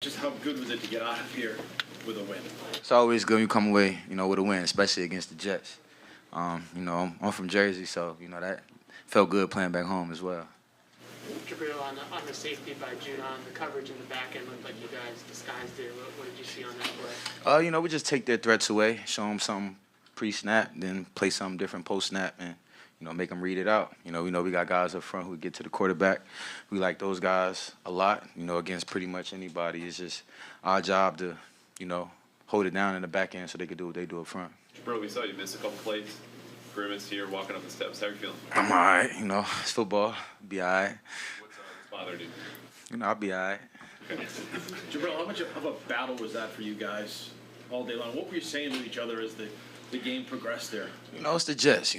Just how good was it to get out of here with a win? It's always good when you come away, with a win, especially against the Jets. I'm from Jersey, so that felt good playing back home as well. Jabrill, on the safety by Judon, the coverage in the back end looked like you guys disguised it. What did you see on that play? We just take their threats away, show them something pre-snap, then play something different post-snap, and make them read it out. We know we got guys up front who get to the quarterback. We like those guys a lot. Against pretty much anybody. It's just our job to, hold it down in the back end so they could do what they do up front. Bro, we saw you miss a couple plays. Grimace here, walking up the steps. How are you feeling? I'm all right. It's football. Be all right. What's bothering you? I'll be all right. Okay. Jabrill, how much of a battle was that for you guys all day long? What were you saying to each other as the game progressed there? It's the Jets,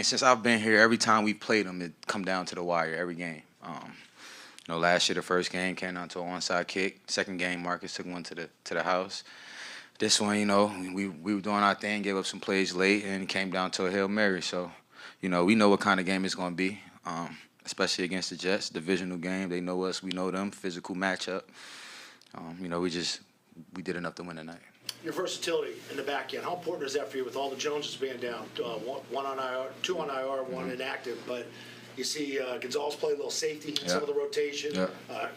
since I've been here, every time we played them, it come down to the wire every game. Last year the first game came down to an onside kick. Second game, Marcus took one to the house. This one, we were doing our thing, gave up some plays late, and it came down to a Hail Mary. So, we know what kind of game it's going to be, especially against the Jets, divisional game. They know us, we know them, physical matchup. We did enough to win tonight. Your versatility in the back end, how important is that for you with all the Joneses being down? One on IR, two on IR, one inactive, but you see Gonzalez play a little safety in some of the rotation.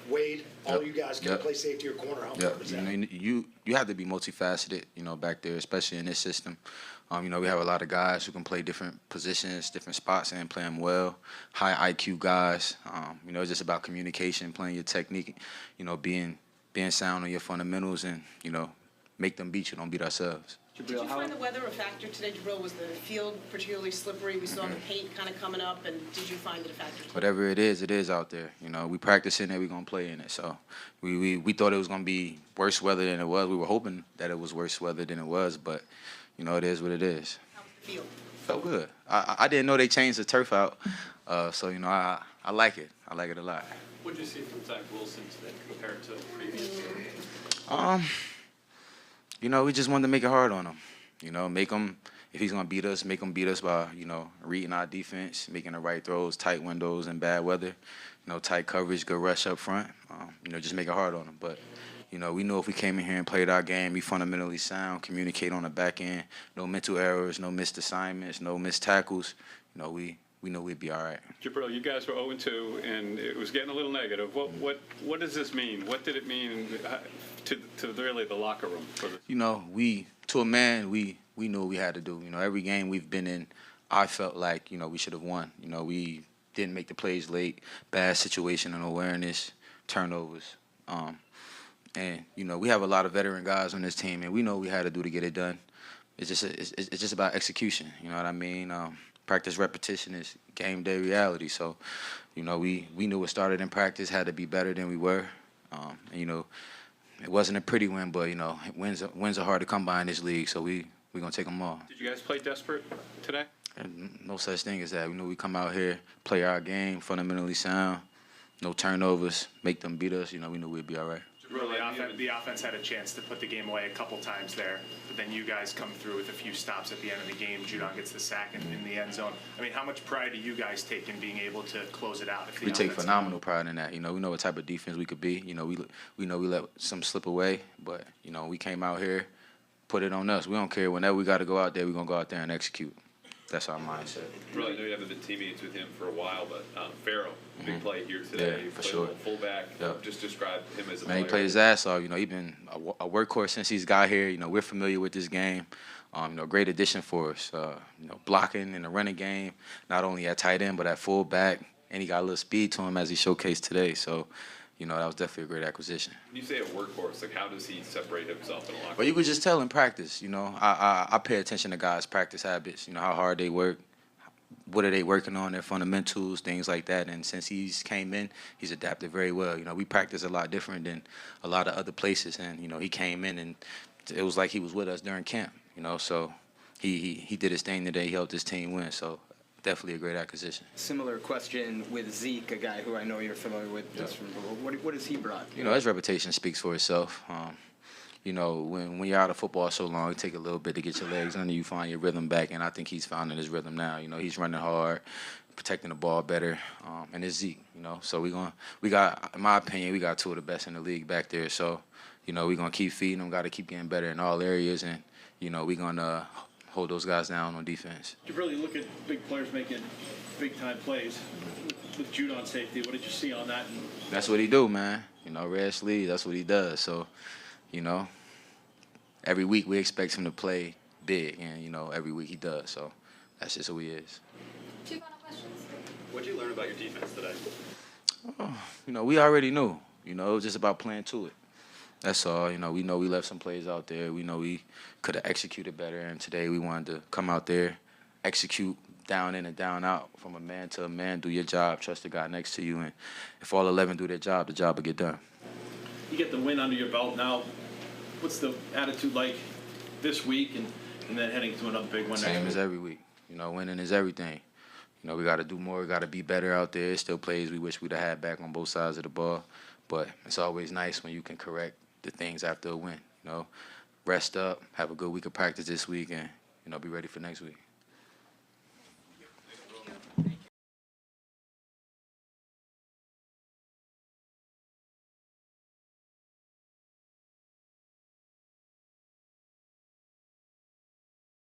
Wade, all you guys can play safety or corner. How important is that? You have to be multifaceted, back there, especially in this system. We have a lot of guys who can play different positions, different spots, and play them well. High IQ guys. It's just about communication, playing your technique, being sound on your fundamentals, and make them beat you, don't beat ourselves. Did you find the weather a factor today, Jabrill? Was the field particularly slippery? We saw the paint kind of coming up, and did you find it a factor today? Whatever it is out there. We practice in it, we're going to play in it. So we thought it was going to be worse weather than it was. We were hoping that it was worse weather than it was, but, it is what it is. How was the field? Felt good. I didn't know they changed the turf out, so, I like it. I like it a lot. What did you see from Zach Wilson today compared to previous games? We just wanted to make it hard on him. Make him, if he's going to make him beat us by, reading our defense, making the right throws, tight windows in bad weather, tight coverage, good rush up front. Just make it hard on him. But, we know if we came in here and played our game, we fundamentally sound, communicate on the back end, no mental errors, no missed assignments, no missed tackles, we know we'd be all right. Jabrill, you guys were 0-2, and it was getting a little negative. What does this mean? What did it mean to really the locker room? To a man, we knew what we had to do. Every game we've been in, I felt like, we should have won. We didn't make the plays late, bad situational awareness, turnovers. And we have a lot of veteran guys on this team, and we know what we had to do to get it done. It's just about execution, you know what I mean? Practice repetition is game day reality. So, we knew it started in practice, had to be better than we were. It wasn't a pretty win, but, wins are hard to come by in this league, so we're going to take them all. Did you guys play desperate today? And no such thing as that. We come out here, play our game, fundamentally sound, no turnovers, make them beat us. We knew we'd be all right. The offense had a chance to put the game away a couple times there, but then you guys come through with a few stops at the end of the game. Judon gets the sack in the end zone. I mean, how much pride do you guys take in being able to close it out? We take phenomenal pride in that. We know what type of defense we could be. We know we let some slip away, but we came out here, put it on us. We don't care. Whenever we got to go out there, we're gonna go out there and execute. That's our mindset. Really, I know you haven't been teammates with him for a while, but Pharaoh, big play here today. Yeah, for sure. Fullback. Yep. Just describe him as a player. He played his ass off. He's been a workhorse since he's got here. We're familiar with this game. Great addition for us. Blocking in the running game, not only at tight end but at fullback, and he got a little speed to him as he showcased today. So, that was definitely a great acquisition. When you say a workhorse, how does he separate himself in a locker room? Well, you could just tell in practice. I pay attention to guys' practice habits. How hard they work. What are they working on, their fundamentals, things like that. And since he's came in, he's adapted very well. We practice a lot different than a lot of other places. And, he came in and it was like he was with us during camp, So he did his thing today. He helped his team win. So definitely a great acquisition. Similar question with Zeke, a guy who I know you're familiar with. Just from what has he brought? His reputation speaks for itself. When you're out of football so long, it takes a little bit to get your legs under you, find your rhythm back, and I think he's finding his rhythm now. He's running hard, protecting the ball better, and it's Zeke, you know. So we got, in my opinion, we got two of the best in the league back there. So, you know, we're gonna keep feeding them, got to keep getting better in all areas, and you know, we're gonna hold those guys down on defense. You really look at big players making big-time plays with Judon's safety. What did you see on that? That's what he do, man. You know, red sleeve, that's what he does. So, you know, every week we expect him to play big, and, you know, every week he does. So that's just who he is. 2 final questions. What did you learn about your defense today? You know, we already knew. You know, it was just about playing to it. That's all. You know we left some plays out there. We know we could have executed better, and today we wanted to come out there, execute down in and down out, from a man to a man, do your job, trust the guy next to you, and if all 11 do their job, the job will get done. You get the win under your belt now. What's the attitude like this week and then heading to another big one next Same week? as every week. You know, winning is everything. You know, we got to do more. We got to be better out there. There's still plays we wish we'd have had back on both sides of the ball, but it's always nice when you can correct the things after a win. You know, rest up, have a good week of practice this week, and, you know, be ready for next week.